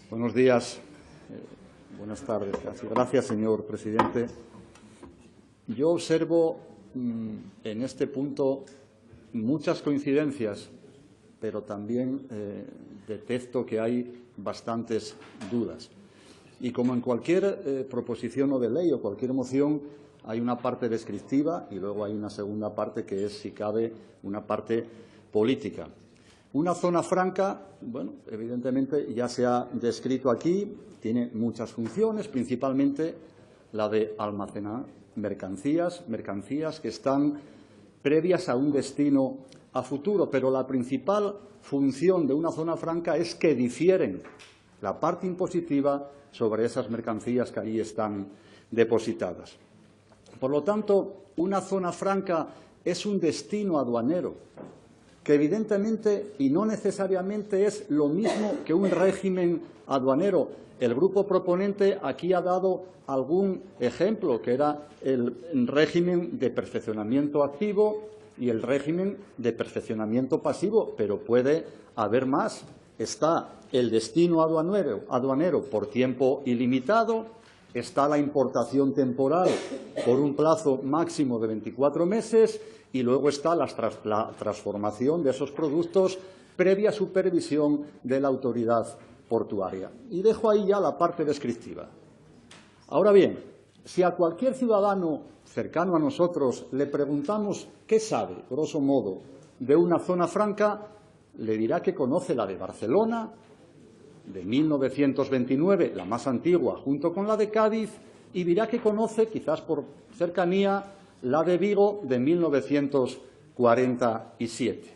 Buenos días, buenas tardes. Gracias, señor presidente. Yo observo en este punto muchas coincidencias, pero también detecto que hay bastantes dudas. Y como en cualquier proposición o de ley o cualquier moción, hay una parte descriptiva y luego hay una segunda parte que es, si cabe, una parte política. Una zona franca, bueno, evidentemente ya se ha descrito aquí, tiene muchas funciones, principalmente la de almacenar mercancías que están previas a un destino a futuro, pero la principal función de una zona franca es que difieren la parte impositiva sobre esas mercancías que allí están depositadas. Por lo tanto, una zona franca es un destino aduanero que evidentemente y no necesariamente es lo mismo que un régimen aduanero. El grupo proponente aquí ha dado algún ejemplo, que era el régimen de perfeccionamiento activo y el régimen de perfeccionamiento pasivo, pero puede haber más. Está el destino aduanero por tiempo ilimitado, está la importación temporal por un plazo máximo de 24 meses y luego está la transformación de esos productos previa supervisión de la autoridad portuaria. Y dejo ahí ya la parte descriptiva. Ahora bien, si a cualquier ciudadano cercano a nosotros le preguntamos qué sabe, grosso modo, de una zona franca, le dirá que conoce la de Barcelona, de 1929, la más antigua, junto con la de Cádiz, y dirá que conoce, quizás por cercanía, la de Vigo de 1947.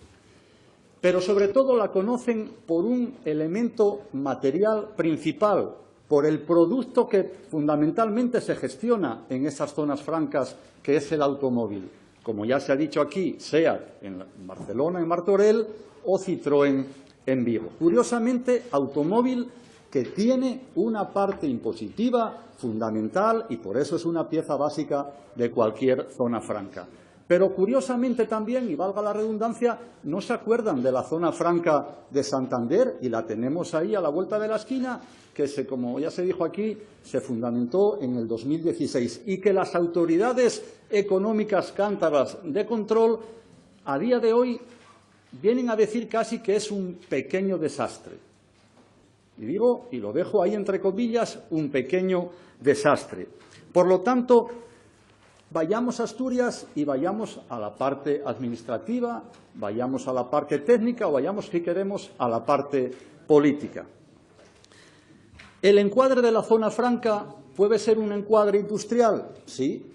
Pero sobre todo la conocen por un elemento material principal, por el producto que fundamentalmente se gestiona en esas zonas francas, que es el automóvil. Como ya se ha dicho aquí, SEAT en Barcelona, en Martorell, o Citroën en Vigo. Curiosamente, automóvil que tiene una parte impositiva fundamental y por eso es una pieza básica de cualquier zona franca. Pero curiosamente también, y valga la redundancia, no se acuerdan de la zona franca de Santander y la tenemos ahí a la vuelta de la esquina, que como ya se dijo aquí, se fundamentó en el 2016 y que las autoridades económicas cántabras de control a día de hoy vienen a decir casi que es un pequeño desastre. Y digo, y lo dejo ahí entre comillas, un pequeño desastre. Por lo tanto, vayamos a Asturias y vayamos a la parte administrativa, vayamos a la parte técnica o vayamos, si queremos, a la parte política. ¿El encuadre de la zona franca puede ser un encuadre industrial? Sí.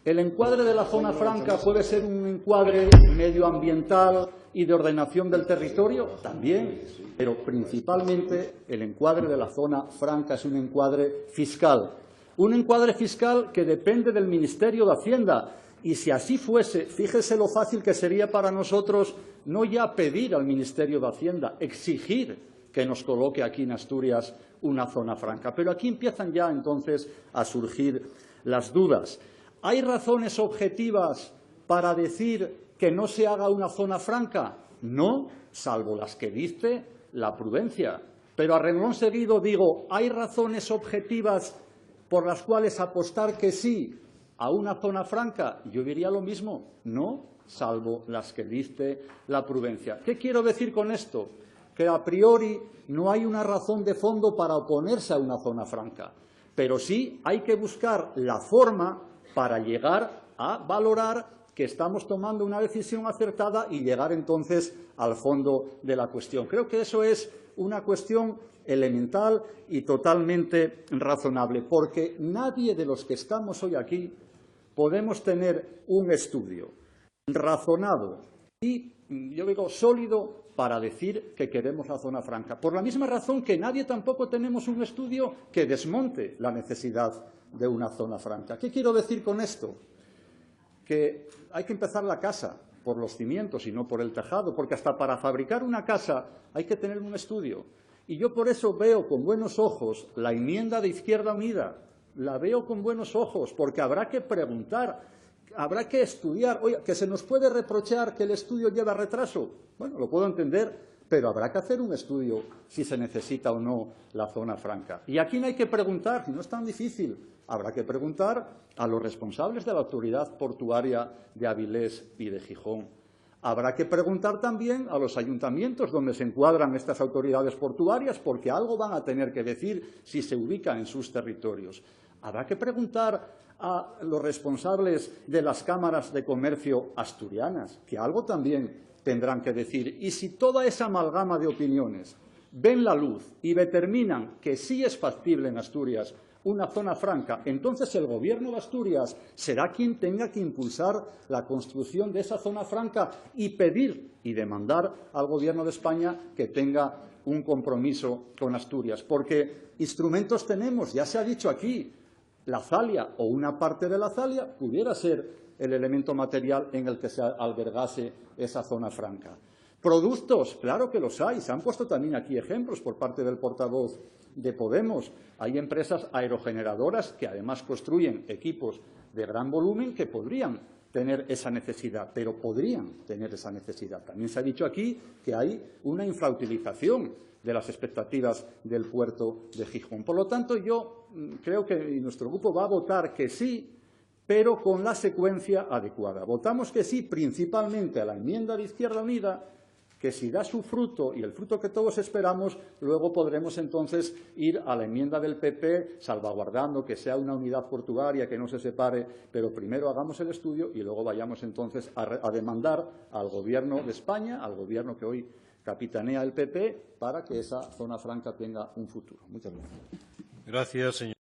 ¿El encuadre de la zona franca puede ser un encuadre medioambiental y de ordenación del territorio? También, pero principalmente el encuadre de la zona franca es un encuadre fiscal. Un encuadre fiscal que depende del Ministerio de Hacienda. Y si así fuese, fíjese lo fácil que sería para nosotros no ya pedir al Ministerio de Hacienda, exigir que nos coloque aquí en Asturias una zona franca. Pero aquí empiezan ya entonces a surgir las dudas. ¿Hay razones objetivas para decir que no se haga una zona franca? No, salvo las que dice la prudencia. Pero a renglón seguido digo, ¿hay razones objetivas por las cuales apostar que sí a una zona franca? Yo diría lo mismo, no, salvo las que dice la prudencia. ¿Qué quiero decir con esto? Que a priori no hay una razón de fondo para oponerse a una zona franca, pero sí hay que buscar la forma para llegar a valorar que estamos tomando una decisión acertada y llegar entonces al fondo de la cuestión. Creo que eso es una cuestión elemental y totalmente razonable, porque nadie de los que estamos hoy aquí podemos tener un estudio razonado y, yo digo, sólido para decir que queremos la zona franca. Por la misma razón que nadie tampoco tenemos un estudio que desmonte la necesidad de una zona franca. ¿Qué quiero decir con esto? Que hay que empezar la casa por los cimientos y no por el tejado, porque hasta para fabricar una casa hay que tener un estudio. Y yo por eso veo con buenos ojos la enmienda de Izquierda Unida, la veo con buenos ojos, porque habrá que preguntar, habrá que estudiar. Oye, ¿que se nos puede reprochar que el estudio lleva retraso? Bueno, lo puedo entender, pero habrá que hacer un estudio si se necesita o no la zona franca. Y aquí no hay que preguntar, y no es tan difícil, habrá que preguntar a los responsables de la autoridad portuaria de Avilés y de Gijón. Habrá que preguntar también a los ayuntamientos donde se encuadran estas autoridades portuarias, porque algo van a tener que decir si se ubican en sus territorios. Habrá que preguntar a los responsables de las cámaras de comercio asturianas, que algo también tendrán que decir. Y si toda esa amalgama de opiniones ven la luz y determinan que sí es factible en Asturias una zona franca, entonces el Gobierno de Asturias será quien tenga que impulsar la construcción de esa zona franca y pedir y demandar al Gobierno de España que tenga un compromiso con Asturias. Porque instrumentos tenemos, ya se ha dicho aquí, la zalia o una parte de la zalia pudiera ser el elemento material en el que se albergase esa zona franca. Productos, claro que los hay. Se han puesto también aquí ejemplos por parte del portavoz de Podemos. Hay empresas aerogeneradoras que además construyen equipos de gran volumen que podrían tener esa necesidad, pero podrían tener esa necesidad. También se ha dicho aquí que hay una infrautilización de las expectativas del puerto de Gijón. Por lo tanto, yo creo que nuestro grupo va a votar que sí, pero con la secuencia adecuada. Votamos que sí principalmente a la enmienda de Izquierda Unida, que si da su fruto y el fruto que todos esperamos, luego podremos entonces ir a la enmienda del PP, salvaguardando que sea una unidad portuaria, que no se separe, pero primero hagamos el estudio y luego vayamos entonces a demandar al Gobierno de España, al Gobierno que hoy capitanea el PP, para que esa zona franca tenga un futuro. Muchas gracias. Gracias, señor.